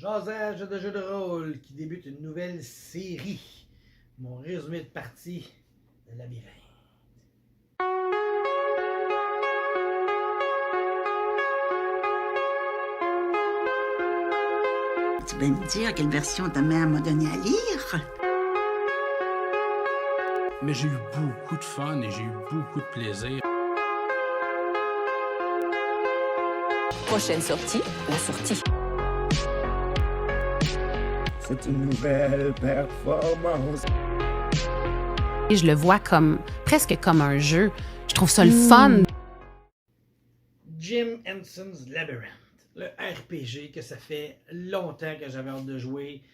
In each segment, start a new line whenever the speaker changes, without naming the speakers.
Jasage de jeu de rôle qui débute une nouvelle série. Mon résumé de partie de Labyrinthe.
Tu vas me dire quelle version ta mère m'a donné à lire?
Mais j'ai eu beaucoup de fun et j'ai eu beaucoup de plaisir.
Prochaine sortie, la sortie.
C'est une nouvelle performance.
Et je le vois comme presque comme un jeu. Je trouve ça le fun.
Jim Henson's Labyrinth, le RPG que ça fait longtemps que j'avais hâte de jouer.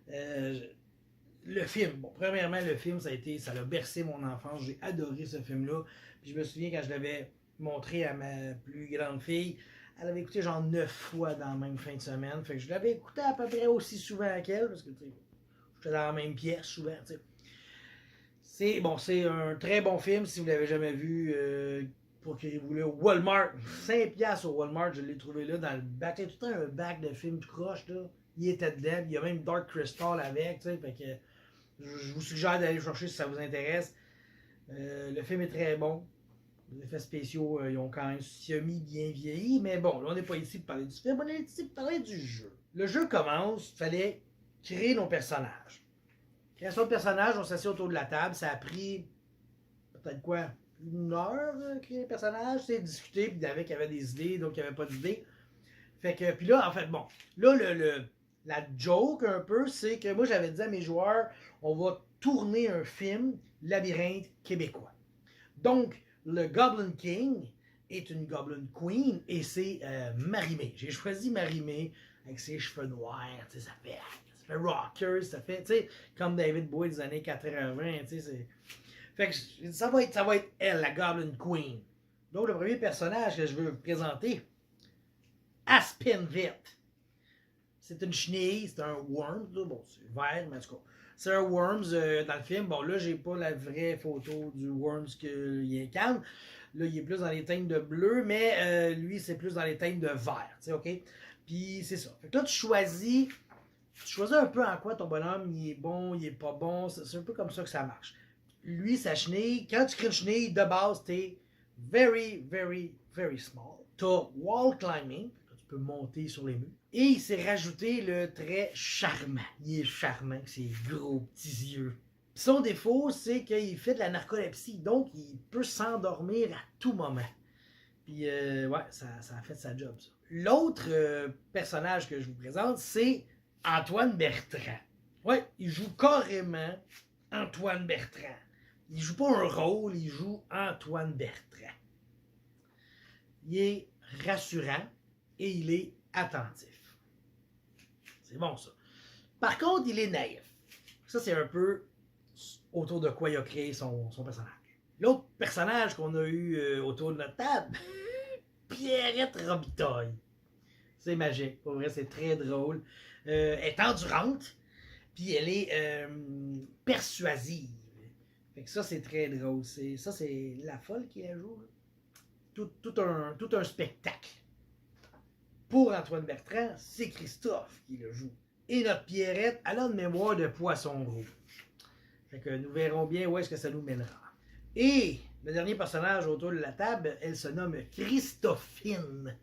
Le film, bon, premièrement, le film, ça l'a bercé mon enfance. J'ai adoré ce film-là. Puis je me souviens quand je l'avais montré à ma plus grande fille, elle avait écouté genre 9 fois dans la même fin de semaine. Fait que je l'avais écouté à peu près aussi souvent qu'elle, parce que tu sais, j'étais dans la même pièce souvent, tu sais. C'est un très bon film si vous ne l'avez jamais vu. Procurez-vous-le au Walmart. 5$ au Walmart, je l'ai trouvé là dans le bac. Il y a tout le temps un bac de films tout croche, là. Il était dedans. Il y a même Dark Crystal avec, tu sais. Fait que je vous suggère d'aller le chercher si ça vous intéresse. Le film est très bon. Les effets spéciaux, ils ont quand même semi bien vieilli. Mais bon, là, on n'est pas ici pour parler du film, on est ici pour parler du jeu. Le jeu commence, il fallait créer nos personnages. Création de personnages, on s'assied autour de la table. Ça a pris peut-être quoi? Une heure créer les personnages, c'est discuter, puis avec il y avait des idées, donc il n'y avait pas d'idées. Fait que, puis là, en fait, bon, là, la joke un peu, c'est que moi j'avais dit à mes joueurs, on va tourner un film labyrinthe québécois. Donc, le Goblin King est une Goblin Queen et c'est Marimé. J'ai choisi Marimé avec ses cheveux noirs, tu sais, ça fait rocker, ça fait, tu sais, comme David Bowie des années 80, tu sais, c'est... Fait que ça va être elle, la Goblin Queen. Donc, le premier personnage que je veux vous présenter, Aspinvit. C'est une chenille, c'est un worm, là. Bon, c'est vert, mais en tout cas, c'est un worms dans le film. Bon, là, j'ai pas la vraie photo du worms qu'il incarne. Là, il est plus dans les teintes de bleu, mais lui, c'est plus dans les teintes de vert, tu sais, OK? Puis, c'est ça. Fait que là, tu choisis un peu en quoi ton bonhomme, il est bon, il est pas bon. C'est un peu comme ça que ça marche. Lui, sa chenille, quand tu crées une chenille, de base, t'es very, very, very small. T'as wall climbing, tu peux monter sur les murs. Et il s'est rajouté le trait charmant. Il est charmant avec ses gros petits yeux. Son défaut, c'est qu'il fait de la narcolepsie, donc il peut s'endormir à tout moment. Puis, ouais, ça a fait sa job, ça. L'autre personnage que je vous présente, c'est Antoine Bertrand. Ouais, il joue carrément Antoine Bertrand. Il joue pas un rôle, il joue Antoine Bertrand. Il est rassurant et il est attentif. C'est bon, ça. Par contre, il est naïf. Ça, c'est un peu autour de quoi il a créé son personnage. L'autre personnage qu'on a eu autour de notre table, Pierrette Robitaille. C'est magique. Pour vrai, c'est très drôle. Elle est endurante, puis elle est persuasive. Fait que ça, c'est très drôle. Ça, c'est la folle qui la joue. Tout un spectacle. Pour Antoine Bertrand, c'est Christophe qui le joue. Et notre Pierrette, elle a une mémoire de poisson rouge. Fait que nous verrons bien où est-ce que ça nous mènera. Et le dernier personnage autour de la table, elle se nomme Christophine.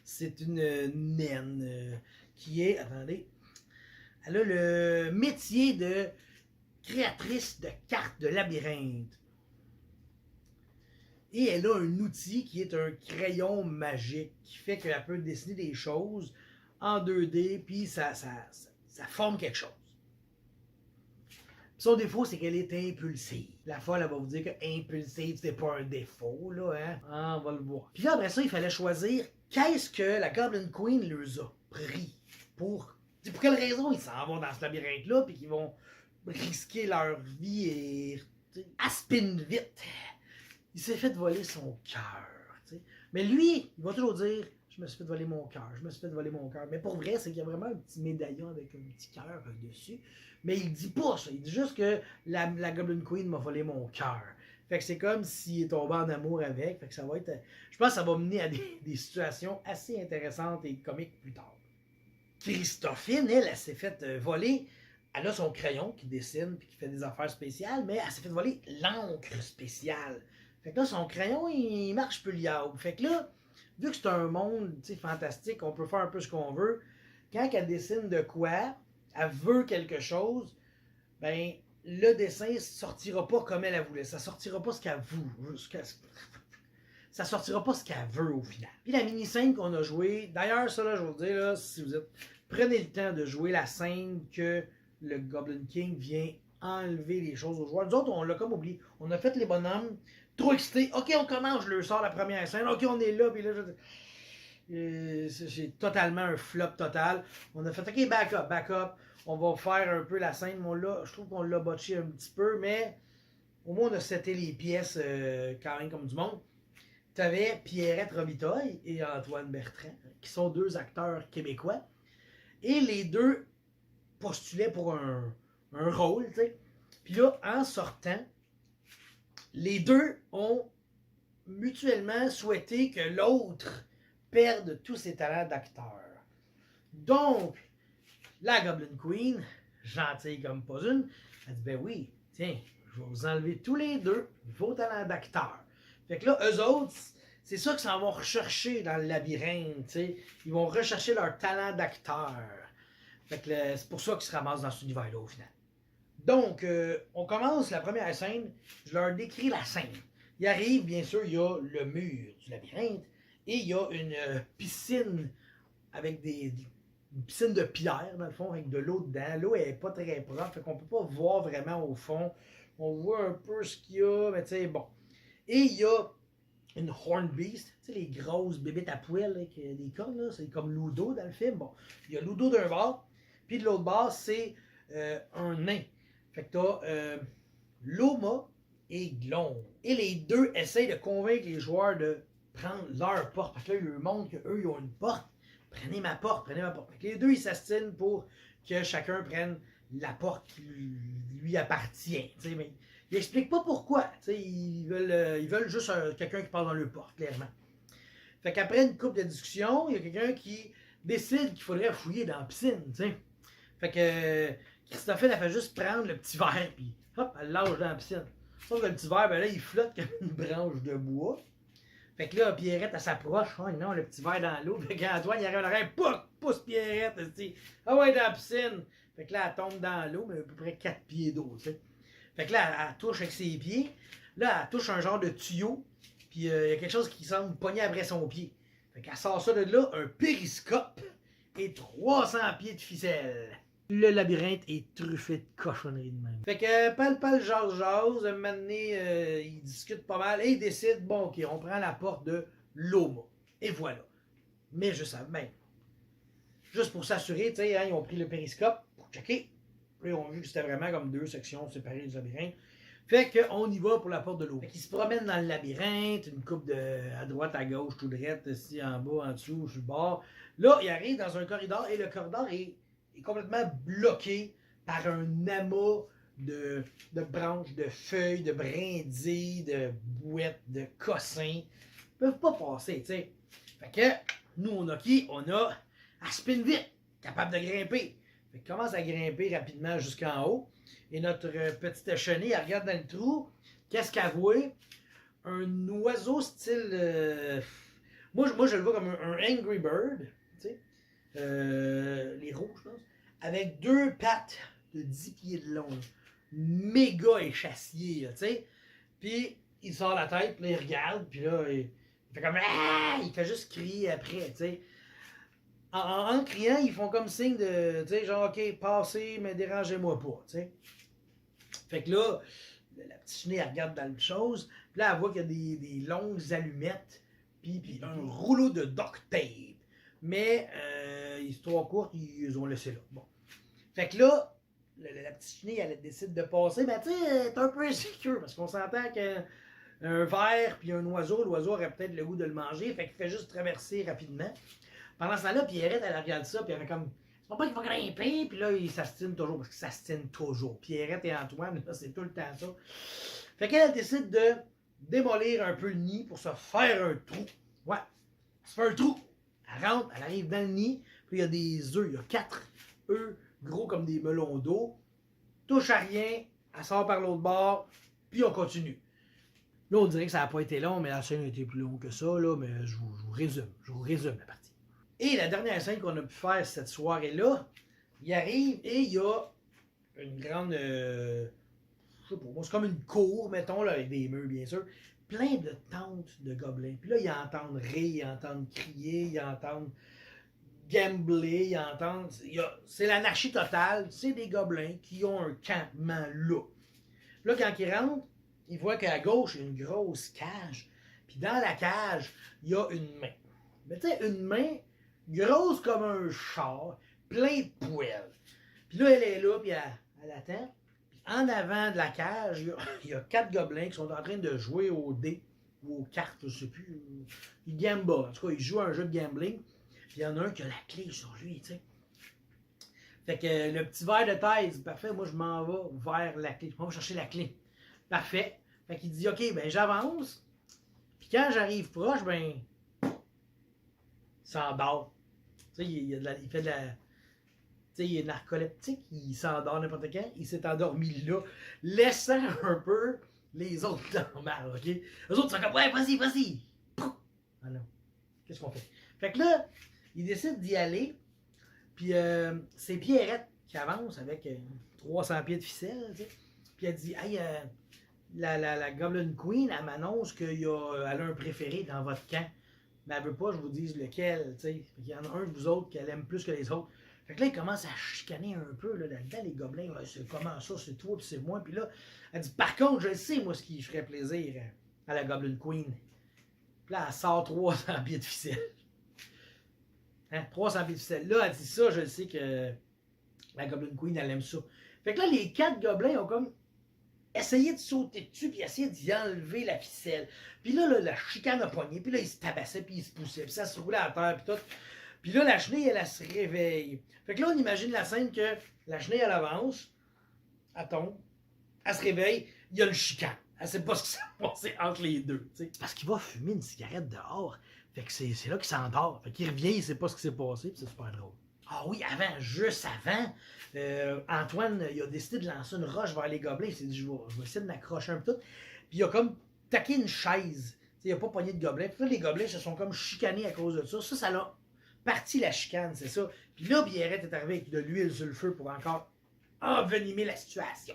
C'est une naine qui est, attendez, elle a le métier de créatrice de cartes de labyrinthe. Et elle a un outil qui est un crayon magique qui fait qu'elle peut dessiner des choses en 2D, puis ça forme quelque chose. Son défaut, c'est qu'elle est impulsive. La folle, elle va vous dire que impulsive, c'est pas un défaut, là, hein? Ah, on va le voir. Puis là, après ça, il fallait choisir qu'est-ce que la Goblin Queen leur a pris pour quelle raison ils s'en vont dans ce labyrinthe-là, puis qu'ils vont risquer leur vie et... Aspinvit, il s'est fait voler son cœur. Mais lui, il va toujours dire « Je me suis fait voler mon cœur, je me suis fait voler mon cœur. » Mais pour vrai, c'est qu'il y a vraiment un petit médaillon avec un petit cœur dessus. Mais il dit pas ça, il dit juste que la Goblin Queen m'a volé mon cœur. Fait que c'est comme s'il est tombé en amour avec. Fait que ça va être... Je pense que ça va mener à des situations assez intéressantes et comiques plus tard. Christophine, elle s'est fait voler. Elle a son crayon qui dessine puis qui fait des affaires spéciales, mais elle s'est fait voler l'encre spéciale. Fait que là, son crayon, il marche plus liable. Fait que là, vu que c'est un monde fantastique, on peut faire un peu ce qu'on veut, quand elle dessine de quoi, elle veut quelque chose, ben le dessin sortira pas comme elle voulait. Ça sortira pas ce qu'elle veut. Ça sortira pas ce qu'elle veut au final. Puis la mini-scène qu'on a jouée, d'ailleurs, ça là, je vais vous dire, là, si vous êtes, prenez le temps de jouer la scène que le Goblin King vient enlever les choses aux joueurs. Nous autres, on l'a comme oublié. On a fait les bonhommes, trop excités. Ok, on commence, je leur sors la première scène. Ok, on est là, puis là, c'est totalement un flop total. On a fait, ok, back up. On va faire un peu la scène. Bon, là, je trouve qu'on l'a botché un petit peu, mais au moins, on a seté les pièces quand même comme du monde. Tu avais Pierrette Robitaille et Antoine Bertrand, qui sont deux acteurs québécois. Et les deux postulaient pour un rôle, tu sais. Puis là, en sortant, les deux ont mutuellement souhaité que l'autre perde tous ses talents d'acteur. Donc, la Goblin Queen, gentille comme pas une, elle dit, ben oui, tiens, je vais vous enlever tous les deux vos talents d'acteur. Fait que là, eux autres, c'est ça qu'ils s'en vont rechercher dans le labyrinthe, tu sais. Ils vont rechercher leur talent d'acteur. Fait que c'est pour ça qu'ils se ramassent dans cet univers-là, au final. Donc, on commence la première scène. Je leur décris la scène. Il arrive, bien sûr, il y a le mur du labyrinthe et il y a une piscine avec une piscine de pierre, dans le fond, avec de l'eau dedans. L'eau n'est pas très propre, fait qu'on ne peut pas voir vraiment au fond. On voit un peu ce qu'il y a, mais tu sais, bon. Et il y a une Horn Beast, tu sais, les grosses bébites à poêle avec des cornes, là, c'est comme Ludo dans le film. Bon, il y a Ludo d'un bord, puis de l'autre bord, c'est un nain. Fait que t'as Loma et Glon. Et les deux essayent de convaincre les joueurs de prendre leur porte. Parce que là, ils leur montrent qu'eux, ils ont une porte. Prenez ma porte, prenez ma porte. Fait que les deux, ils s'astinent pour que chacun prenne la porte qui lui appartient. T'sais, mais ils n'expliquent pas pourquoi. Ils veulent juste quelqu'un qui parle dans leur porte, clairement. Fait qu'après une couple de discussions, il y a quelqu'un qui décide qu'il faudrait fouiller dans la piscine. T'sais. Fait que Christophine, elle fait juste prendre le petit verre, puis hop, elle lâche dans la piscine. Sauf que le petit verre, ben là, il flotte comme une branche de bois. Fait que là, Pierrette, elle s'approche. Oh non, le petit verre dans l'eau. Fait qu'Antoine, il arrive en arrière, pousse Pierrette. Elle se dit, ah ouais, dans la piscine. Fait que là, elle tombe dans l'eau, mais à peu près 4 pieds d'eau, tu sais. Fait que là, elle touche avec ses pieds. Là, elle touche un genre de tuyau. Puis il y a quelque chose qui semble pogner après son pied. Fait qu'elle sort ça de là, un périscope et 300 pieds de ficelle. Le labyrinthe est truffé de cochonneries de même. Fait que pal jase, un moment donné, ils discutent pas mal et ils décident, bon ok, on prend la porte de Loma. Et voilà. Mais je savais même. Juste pour s'assurer, tu sais, hein, ils ont pris le périscope pour checker. Puis ils ont vu que c'était vraiment comme deux sections séparées du labyrinthe. Fait qu'on y va pour la porte de Loma. Fait qu'ils se promènent dans le labyrinthe, une coupe à droite, à gauche, tout droit, ici, en bas, en dessous, sur le bord. Là, ils arrivent dans un corridor et le corridor est complètement bloqué par un amas de branches, de feuilles, de brindilles, de bouettes, de cossins. Ils peuvent pas passer, tu sais. Fait que, nous, on a qui? On a Aspin vite, capable de grimper. Fait qu'il commence à grimper rapidement jusqu'en haut. Et notre petite chenille, elle regarde dans le trou. Qu'est-ce qu'elle voit? Un oiseau style... Moi, je le vois comme un Angry Bird, tu sais. Les rouges, je pense. Avec 2 pattes de 10 pieds de long. Méga échassier, tu sais. Puis, il sort la tête, puis là, il regarde, puis là, il fait comme... Ah! Il fait juste crier après, tu sais. En criant, ils font comme signe de, tu sais, genre, OK, passez, mais dérangez-moi pas, tu sais. Fait que là, la petite chenille, elle regarde dans le chose, puis là, elle voit qu'il y a des longues allumettes, puis un rouleau de duct tape. Mais, histoire courte, ils ont laissé là. Bon. Fait que là, la petite chenille, elle décide de passer, mais tu sais, elle est un peu insécure, parce qu'on s'entend qu'un ver puis un oiseau, l'oiseau aurait peut-être le goût de le manger, fait qu'il fait juste traverser rapidement. Pendant ce temps-là, Pierrette, elle regarde ça, puis elle fait comme, c'est pas qu'il va grimper, puis là, il s'astine toujours, parce qu'il s'astine toujours. Pierrette et Antoine, là, c'est tout le temps ça. Fait qu'elle décide de démolir un peu le nid pour se faire un trou. Ouais, se fait un trou. Elle rentre, elle arrive dans le nid, Puis il y a des œufs, il y a 4 œufs gros comme des melons d'eau. Touche à rien, elle sort par l'autre bord, puis on continue. Là, on dirait que ça n'a pas été long, mais la scène a été plus longue que ça, là, mais je vous résume la partie. Et la dernière scène qu'on a pu faire cette soirée-là, il arrive et il y a une grande, je sais pas, moi, c'est comme une cour, mettons, là, avec des murs, bien sûr, plein de tentes de gobelins. Puis là, ils entendent rire, ils entendent crier, ils entendent gambler, ils entendent... C'est l'anarchie totale, c'est des gobelins qui ont un campement là. Là, quand ils rentrent, ils voient qu'à gauche, il y a une grosse cage. Puis dans la cage, il y a une main. Mais tu sais, une main grosse comme un char, plein de poêles. Puis là, elle est là, puis elle attend. Puis en avant de la cage, il y a 4 gobelins qui sont en train de jouer aux dés ou aux cartes, je sais plus. Ils gamblent. En tout cas, ils jouent à un jeu de gambling. Puis il y en a un qui a la clé sur lui, tu sais. Fait que le petit verre de thèse, parfait, moi je m'en vais vers la clé. Je m'en vais chercher la clé. Parfait. Fait qu'il dit, OK, ben j'avance. Puis quand j'arrive proche, ben, il s'endort. Tu sais, il fait de la... Tu sais, il est narcoleptique, il s'endort n'importe quand. Il s'est endormi là, laissant un peu les autres dans le mal, OK? Les autres sont comme, ouais, vas-y. Ah non. Qu'est-ce qu'on fait? Fait que là, il décide d'y aller. Puis c'est Pierrette qui avance avec 300 pieds de ficelle, tu sais. Puis elle dit, hey, la Goblin Queen, elle m'annonce qu'elle a un préféré dans votre camp. Mais elle veut pas que je vous dise lequel, tu sais. Il y en a un de vous autres qu'elle aime plus que les autres. Fait que là, il commence à chicaner un peu là-dedans, les gobelins. Ouais, c'est comment ça, c'est toi puis c'est moi. Puis là, elle dit, par contre, je sais, moi, ce qui ferait plaisir à la Goblin Queen. Puis là, elle sort 300 pieds de ficelle. Hein, 300 pieds de ficelle. Là, elle dit ça, je sais que la Goblin Queen, elle aime ça. Fait que là, les 4 gobelins ont comme essayé de sauter dessus, puis essayé d'y enlever la ficelle. Puis là, la chicane a pogné, puis là, ils se tabassaient, puis ils se poussaient, puis ça se roulait à terre, puis tout. Puis là, la chenille, elle se réveille. Fait que là, on imagine la scène que la chenille, elle avance, elle tombe, elle se réveille, il y a le chicane. Elle sait pas ce qui s'est passé entre les deux, tu sais. Parce qu'il va fumer une cigarette dehors. Fait que c'est là qu'il s'endort. Fait qu'il revient, il sait pas ce qui s'est passé, puis c'est super drôle. Ah oui, juste avant, Antoine, il a décidé de lancer une roche vers les gobelins. Il s'est dit, je vais essayer de m'accrocher un peu tout. Puis il a comme taqué une chaise. T'sais, il n'a pas pogné de gobelins. Puis là, les gobelins se sont comme chicanés à cause de ça. Ça l'a parti la chicane, c'est ça. Puis là, Pierrette est arrivé avec de l'huile sur le feu pour encore envenimer la situation.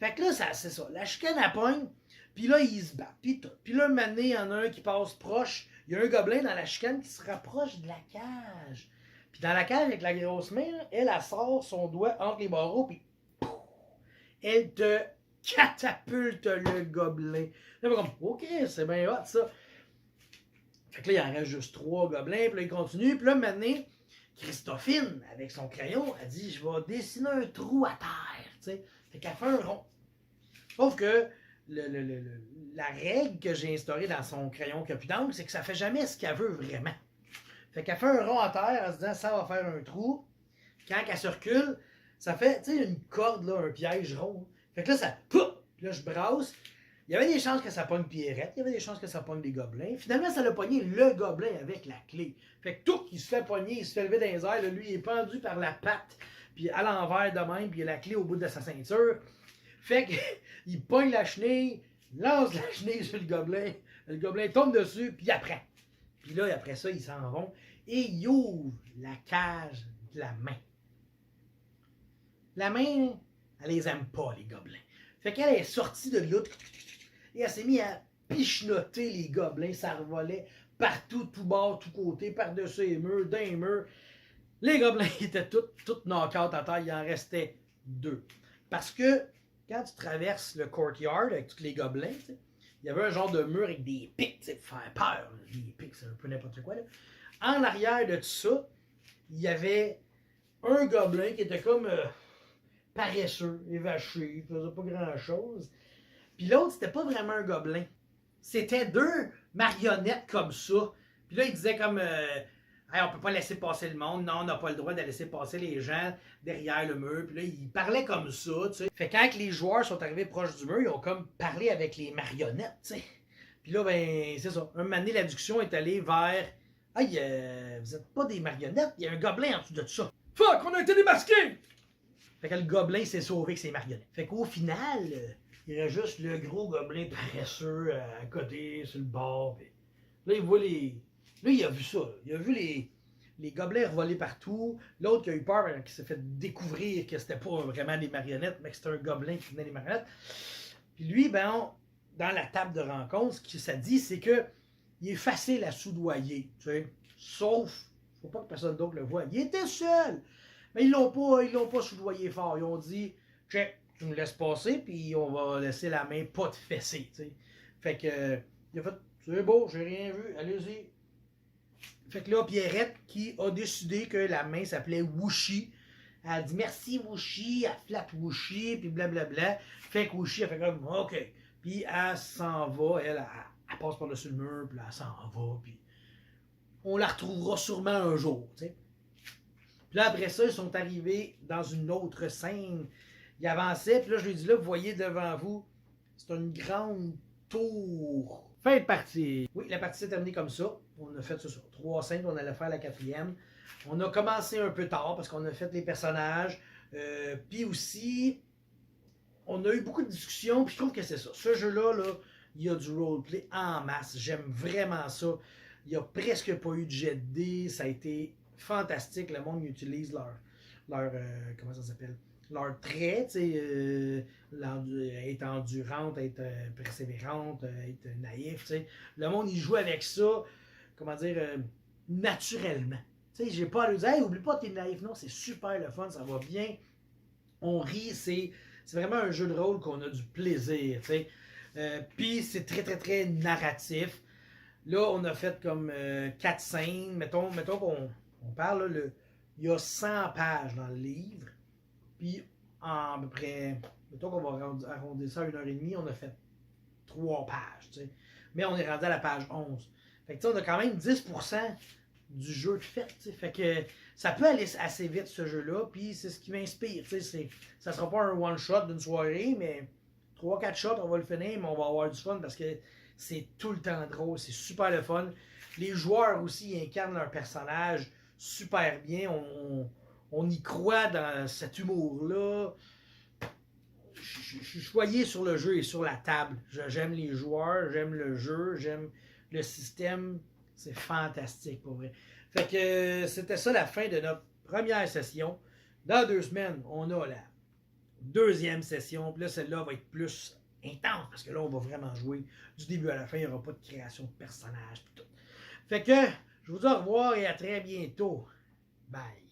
Fait que là, c'est ça. La chicane, elle pogne. Puis là, ils se battent. Puis tout. Puis là, un moment donné, il y en a un qui passe proche. Il y a un gobelin dans la chicane qui se rapproche de la cage. Puis dans la cage, avec la grosse main, elle sort son doigt entre les barreaux, puis elle te catapulte le gobelin. Là, comme, OK, c'est bien hot, ça. Fait que là, il en reste juste 3 gobelins, puis là, il continue. Puis là, maintenant, Christophine, avec son crayon, elle dit, je vais dessiner un trou à terre, tu sais. Fait qu'elle fait un rond. Sauf que la règle que j'ai instaurée dans son crayon qui a plus d'angle, c'est que ça fait jamais ce qu'elle veut vraiment. Fait qu'elle fait un rond à terre en se disant ça va faire un trou. Quand elle se recule, ça fait, tu sais, une corde, là, un piège rond. Fait que là, ça, pouf! Là, je brasse. Il y avait des chances que ça pogne Pierrette, il y avait des chances que ça pogne des gobelins. Finalement, ça l'a pogné le gobelin avec la clé. Fait que tout, il se fait pogner, il se fait lever dans les airs. Là, lui, il est pendu par la patte, puis à l'envers de même, puis il a la clé au bout de sa ceinture. Fait qu'il pogne la chenille, lance la chenille sur le gobelin tombe dessus, puis après. Puis là, après ça, ils s'en vont et ils ouvrent la cage de la main. La main, elle les aime pas, les gobelins. Fait qu'elle est sortie de là et elle s'est mise à pichenoter les gobelins. Ça revolait partout, tout bord, tout côté, par-dessus les murs, dans les murs. Les gobelins étaient tous knock-out à terre. Il en restait 2. Parce que quand tu traverses le courtyard avec tous les gobelins, il y avait un genre de mur avec des pics, pour faire peur. Des pics, c'est un peu n'importe quoi. Là. En arrière de tout ça, il y avait un gobelin qui était comme paresseux, évaché, il faisait pas grand-chose. Puis l'autre, c'était pas vraiment un gobelin. C'était 2 marionnettes comme ça. Puis là, il disait comme... Hey, on peut pas laisser passer le monde. Non, on n'a pas le droit de laisser passer les gens derrière le mur. Puis là, il parlait comme ça, tu sais. Fait que quand les joueurs sont arrivés proches du mur, ils ont comme parlé avec les marionnettes, tu sais. Puis là, ben, c'est ça. Un moment donné, la discussion est allée vers... Hey, vous êtes pas des marionnettes, il y a un gobelin en dessous de ça. Fuck, on a été démasqués! Fait que le gobelin s'est sauvé avec ses marionnettes. Fait qu'au final, il y aurait juste le gros gobelin paresseux à côté, sur le bord. Pis là, il voit les. Là, il a vu ça. Là. Il a vu les gobelins voler partout. L'autre qui a eu peur, qui s'est fait découvrir que c'était pas vraiment des marionnettes, mais que c'était un gobelin qui tenait les marionnettes. Puis lui, ben, dans la table de rencontre, ce que ça dit, c'est que il est facile à soudoyer. Tu sais. Sauf, faut pas que personne d'autre le voie. Il était seul! Mais ils l'ont pas soudoyé fort. Ils ont dit, check, tu me laisses passer, puis on va laisser la main pas te fesser. T'sais. Fait que, il a fait, c'est beau, j'ai rien vu, allez-y. Fait que là, Pierrette, qui a décidé que la main s'appelait Wushy, elle a dit merci Wushy, elle flatte Wushy, puis blablabla. Fait que Wushy, elle fait comme, ok. Puis elle s'en va, elle passe par-dessus le mur, puis elle s'en va, puis on la retrouvera sûrement un jour, tu sais. Puis là, après ça, ils sont arrivés dans une autre scène. Ils avançaient, puis là, je lui ai dit, là, vous voyez devant vous, c'est une grande tour. Fin de partie. Oui, la partie s'est terminée comme ça. On a fait ça sur 3 scènes, on allait faire la 4e. On a commencé un peu tard, parce qu'on a fait les personnages. Puis aussi, on a eu beaucoup de discussions, puis je trouve que c'est ça. Ce jeu-là, là, il y a du roleplay en masse. J'aime vraiment ça. Il n'y a presque pas eu de jet de dés. Ça a été fantastique. Le monde utilise leur comment ça s'appelle? Leur trait, tu sais, être endurante, être persévérante, être naïf, tu sais. Le monde, il joue avec ça, comment dire, naturellement. Tu sais, j'ai pas à lui dire, hey, oublie pas, t'es naïf. Non, c'est super le fun, ça va bien. On rit, c'est vraiment un jeu de rôle qu'on a du plaisir, tu sais. Puis c'est très, très, très narratif. Là, on a fait comme 4 scènes. Mettons qu'on parle, là, il y a 100 pages dans le livre. Puis, à peu près, mettons qu'on va arrondir ça à 1h30, on a fait 3 pages, tu sais. Mais on est rendu à la page 11. Fait que, tu sais, on a quand même 10% du jeu de fait, tu sais. Fait que ça peut aller assez vite, ce jeu-là. Puis, c'est ce qui m'inspire, tu sais. Ça sera pas un one-shot d'une soirée, mais 3-4 shots, on va le finir, mais on va avoir du fun parce que c'est tout le temps drôle, c'est super le fun. Les joueurs aussi ils incarnent leur personnage super bien. On y croit dans cet humour-là. Je suis choyé sur le jeu et sur la table. J'aime les joueurs, j'aime le jeu, j'aime le système. C'est fantastique pour vrai. Fait que c'était ça la fin de notre première session. Dans 2 semaines, on a la 2e session. Puis là, celle-là va être plus intense parce que là, on va vraiment jouer du début à la fin. Il n'y aura pas de création de personnages. Tout. Fait que je vous dis au revoir et à très bientôt. Bye.